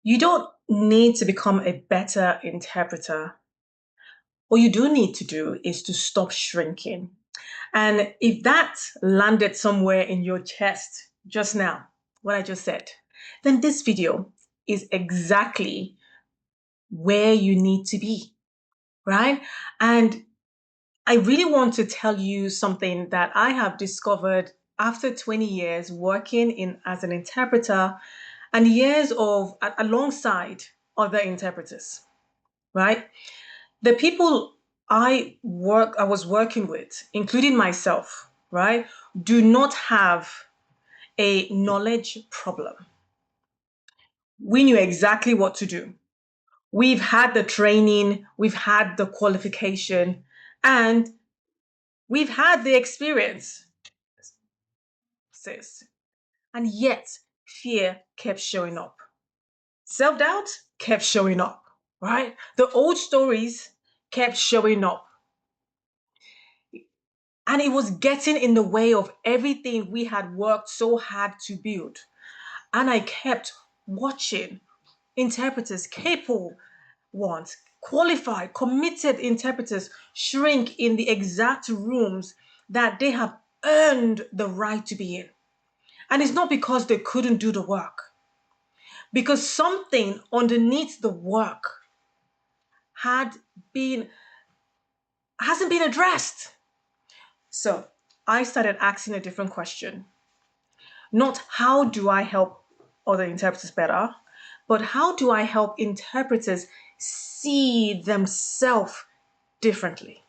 You don't need to become a better interpreter. What you do need to do is to stop shrinking. And if that landed somewhere in your chest just now, what I just said, then this video is exactly where you need to be, right? And I really want to tell you something that I have discovered after 20 years working in as an interpreter and years of alongside other interpreters, right? The people I was working with, including myself, right, do not have a knowledge problem. We knew exactly what to do. We've had the training, we've had the qualification, and we've had the experience, sis. And yet, fear kept showing up. Self doubt kept showing up, right? The old stories kept showing up. And it was getting in the way of everything we had worked so hard to build. And I kept watching interpreters, capable ones, qualified, committed interpreters shrink in the exact rooms that they have earned the right to be in. And it's not because they couldn't do the work, because something underneath the work had been hasn't been addressed. So I started asking a different question. Not how do I help other interpreters better, but how do I help interpreters see themselves differently?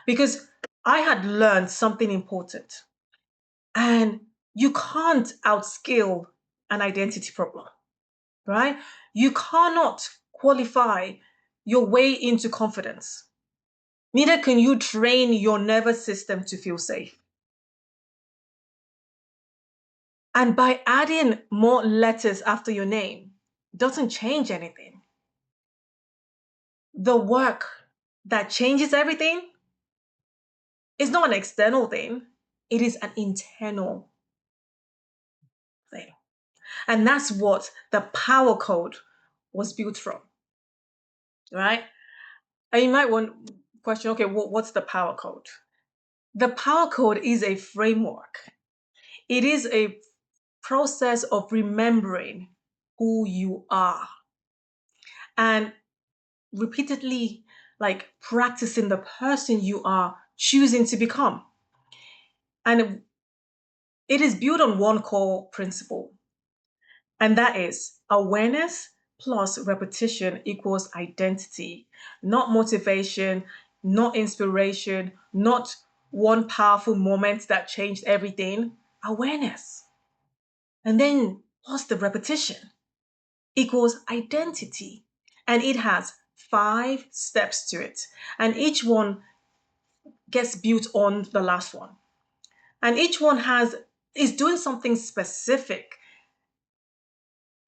Because I had learned something important, and you can't outskill an identity problem, right? You cannot qualify your way into confidence. Neither can you train your nervous system to feel safe. And by adding more letters after your name doesn't change anything. The work that changes everything is not an external thing, it is an internal thing. And that's what the power code was built from, right? And you might want to question, okay, what's the power code? The power code is a framework. It is a process of remembering who you are and repeatedly like practicing the person you are choosing to become. And it is built on one core principle, and that is awareness plus repetition equals identity, not motivation, not inspiration, not one powerful moment that changed everything. Awareness. And then plus the repetition equals identity. And it has 5 steps to it. And each one gets built on the last one. And each one is doing something specific.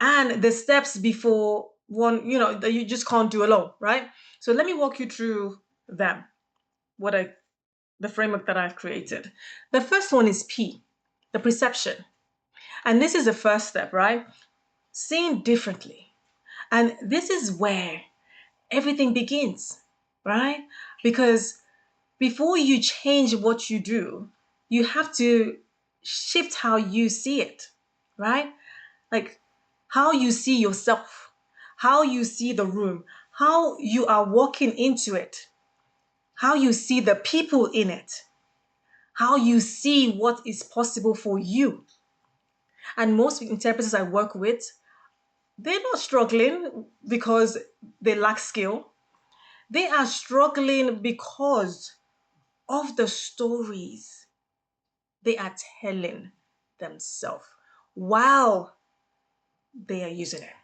And the steps before one, that you just can't do alone, right? So let me walk you through them, what I the framework that I've created. The first one is P, the perception. And this is the first step, right? Seeing differently. And this is where everything begins, right? Because before you change what you do, you have to shift how you see it, right? Like how you see yourself, how you see the room, how you are walking into it, how you see the people in it, how you see what is possible for you. And most interpreters I work with, they're not struggling because they lack skill. They are struggling because of the stories they are telling themselves while they are using it.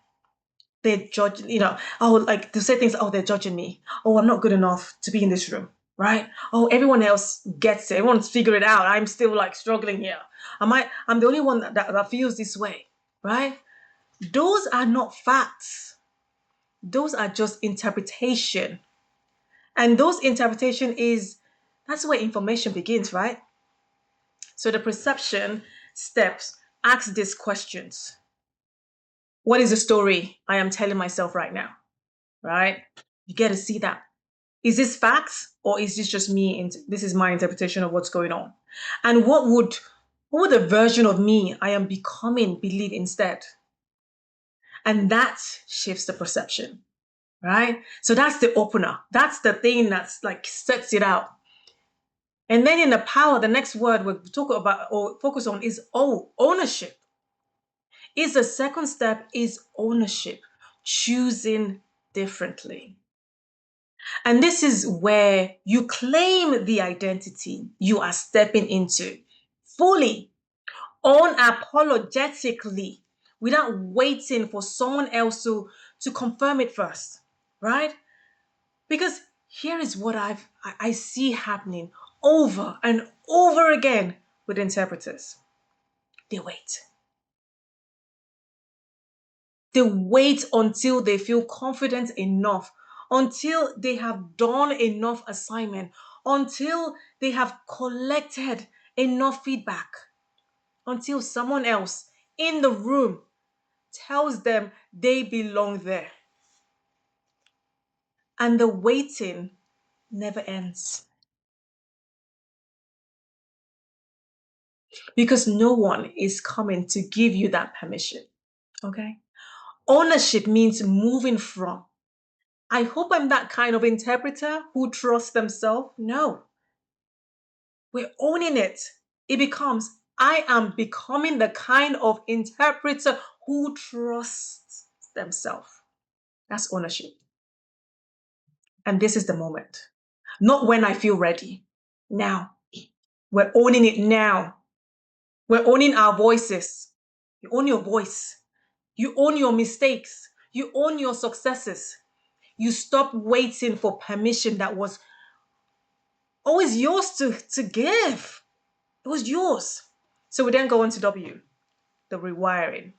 They're judging, oh, like to say things, oh, they're judging me. Oh, I'm not good enough to be in this room, right? Oh, everyone else gets it. Everyone's figured it out. I'm still like struggling here. I'm the only one that feels this way, right? Those are not facts. Those are just interpretation. And those interpretation that's where information begins, right? So the perception steps ask these questions. What is the story I am telling myself right now? Right? You get to see that. Is this facts or is this just me? This is my interpretation of what's going on. And what would the version of me I am becoming believe instead? And that shifts the perception, right? So that's the opener. That's the thing that's like sets it out. And then in the power, the next word we'll talk about or focus on is ownership. Is the second step is ownership, choosing differently. And this is where you claim the identity you are stepping into fully, unapologetically, without waiting for someone else to confirm it first, right? Because here is what I see happening over and over again with interpreters. They wait. They wait until they feel confident enough, until they have done enough assignment, until they have collected enough feedback, until someone else in the room tells them they belong there. And the waiting never ends because no one is coming to give you that permission. Okay? Ownership means moving from, I hope I'm that kind of interpreter who trusts themselves. No, we're owning it. It becomes, I am becoming the kind of interpreter who trusts themselves. That's ownership. And this is the moment. Not when I feel ready. Now. We're owning it now. We're owning our voices. You own your voice. You own your mistakes. You own your successes. You stop waiting for permission that was always yours to give. It was yours. So we then go on to W, the rewiring,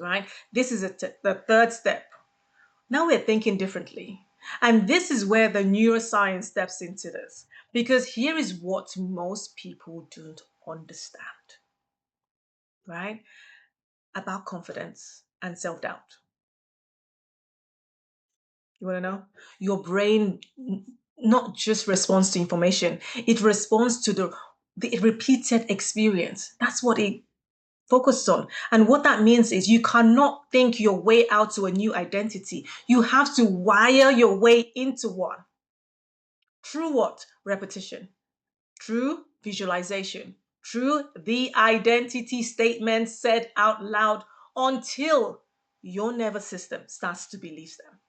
right? This is the third step. Now we're thinking differently. And this is where the neuroscience steps into this. Because here is what most people don't understand, right? About confidence and self doubt. You want to know? Your brain not just responds to information, it responds to the repeated experience. That's what it focuses on. And what that means is you cannot think your way out to a new identity. You have to wire your way into one. Through what? Repetition. Through visualization. Through the identity statement said out loud until your nervous system starts to believe them.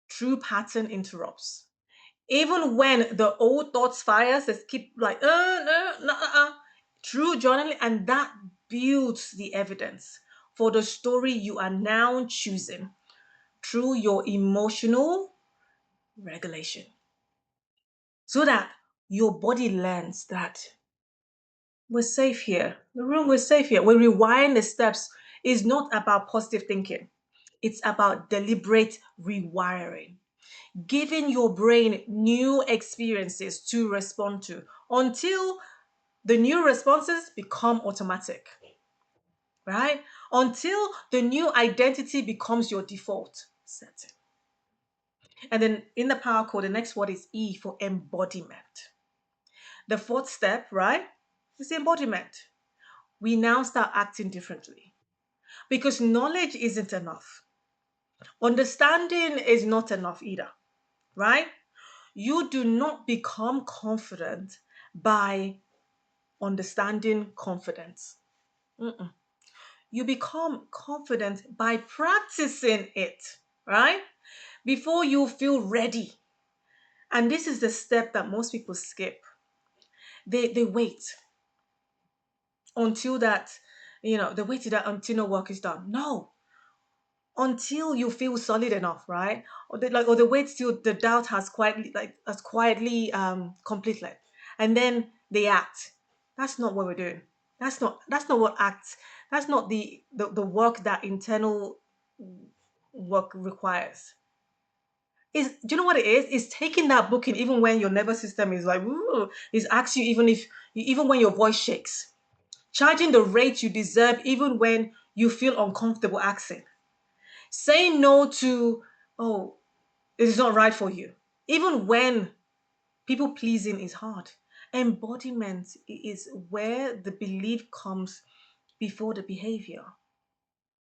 True pattern interrupts. Even when the old thoughts fires, they keep like, no, no, true journaling, and that builds the evidence for the story you are now choosing through your emotional regulation. So that your body learns that we're safe here. The room, we're safe here. We rewind the steps is not about positive thinking. It's about deliberate rewiring, giving your brain new experiences to respond to until the new responses become automatic, right? Until the new identity becomes your default setting. And then in the power code, the next word is E for embodiment. The fourth step, right, is embodiment. We now start acting differently because knowledge isn't enough. Understanding is not enough either, right? You do not become confident by understanding confidence. Mm-mm. You become confident by practicing it, right? Before you feel ready. And this is the step that most people skip. They wait until that, they wait till that until no work is done. No, until you feel solid enough, right? Or they wait till the doubt has quietly completed, and then they act. That's not what we're doing. That's not what acts. That's not the work that internal work requires. Do you know what it is? It's taking that booking even when your nervous system is like, ooh, it's asks you even when your voice shakes. Charging the rate you deserve even when you feel uncomfortable asking. Saying no to, oh, it is not right for you. Even when people pleasing is hard. Embodiment is where the belief comes before the behavior,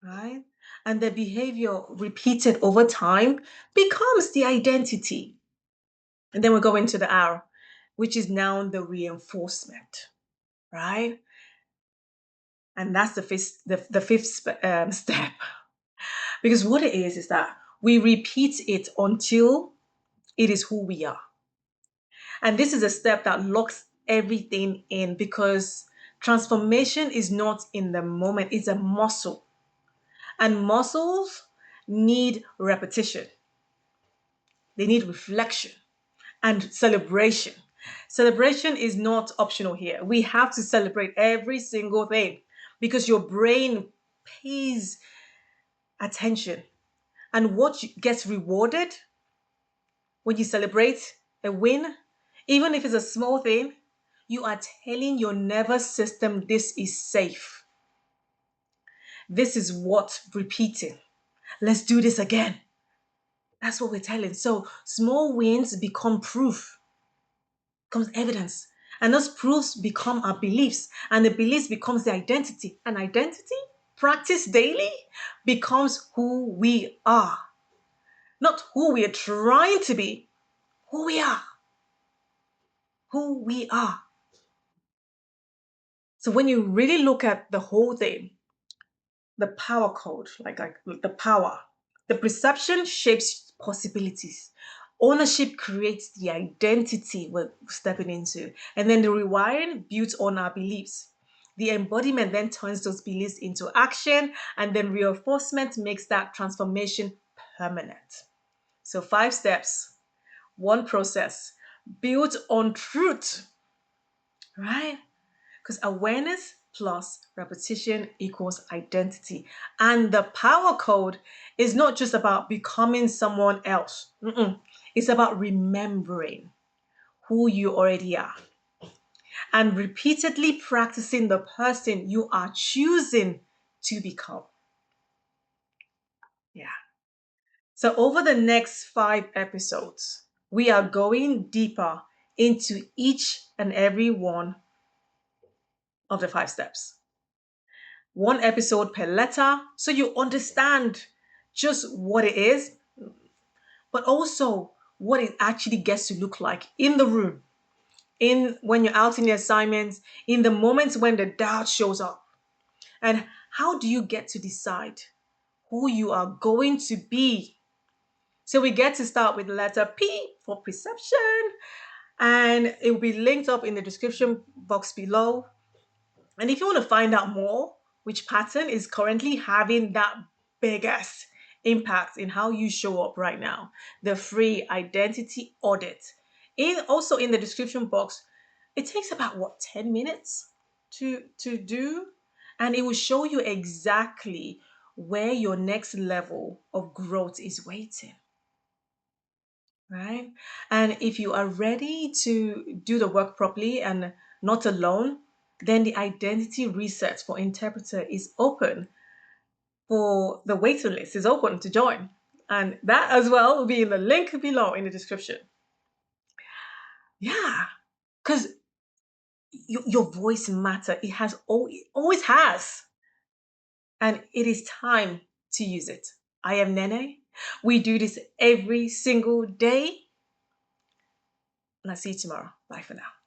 right? And the behavior repeated over time becomes the identity. And then we go into the R, which is now the reinforcement, right? And that's the fifth step. Because what it is that we repeat it until it is who we are. And this is a step that locks everything in because transformation is not in the moment, it's a muscle. And muscles need repetition, they need reflection and celebration. Celebration is not optional here. We have to celebrate every single thing because your brain pays attention. And what gets rewarded when you celebrate a win, even if it's a small thing, you are telling your nervous system this is safe. This is what repeating. Let's do this again. That's what we're telling. So small wins become proof, becomes evidence. And those proofs become our beliefs. And the beliefs becomes the identity. And identity, practiced daily, becomes who we are. Not who we are trying to be, who we are. Who we are. So when you really look at the whole thing, the power code, like the power, the perception shapes possibilities. Ownership creates the identity we're stepping into. And then the rewiring builds on our beliefs. The embodiment then turns those beliefs into action, and then reinforcement makes that transformation permanent. So, 5 steps, one process built on truth, right? Because awareness plus repetition equals identity. And the power code is not just about becoming someone else. It's about remembering who you already are and repeatedly practicing the person you are choosing to become. Yeah. So, over the next 5 episodes, we are going deeper into each and every one of the 5 steps. One episode per letter so you understand just what it is, but also what it actually gets to look like in the room, in when you're out in the assignments, in the moments when the doubt shows up. And how do you get to decide who you are going to be? So we get to start with the letter P for perception, and it will be linked up in the description box below. And if you want to find out more, which pattern is currently having that biggest impact in how you show up right now, the free identity audit. Also in the description box, it takes about what 10 minutes to do, and it will show you exactly where your next level of growth is waiting, right? And if you are ready to do the work properly and not alone, then the identity research for interpreter is open for the waiting list is open to join. And that as well will be in the link below in the description. Yeah, because your voice matter. It has always has. And it is time to use it. I am Nene. We do this every single day. And I'll see you tomorrow. Bye for now.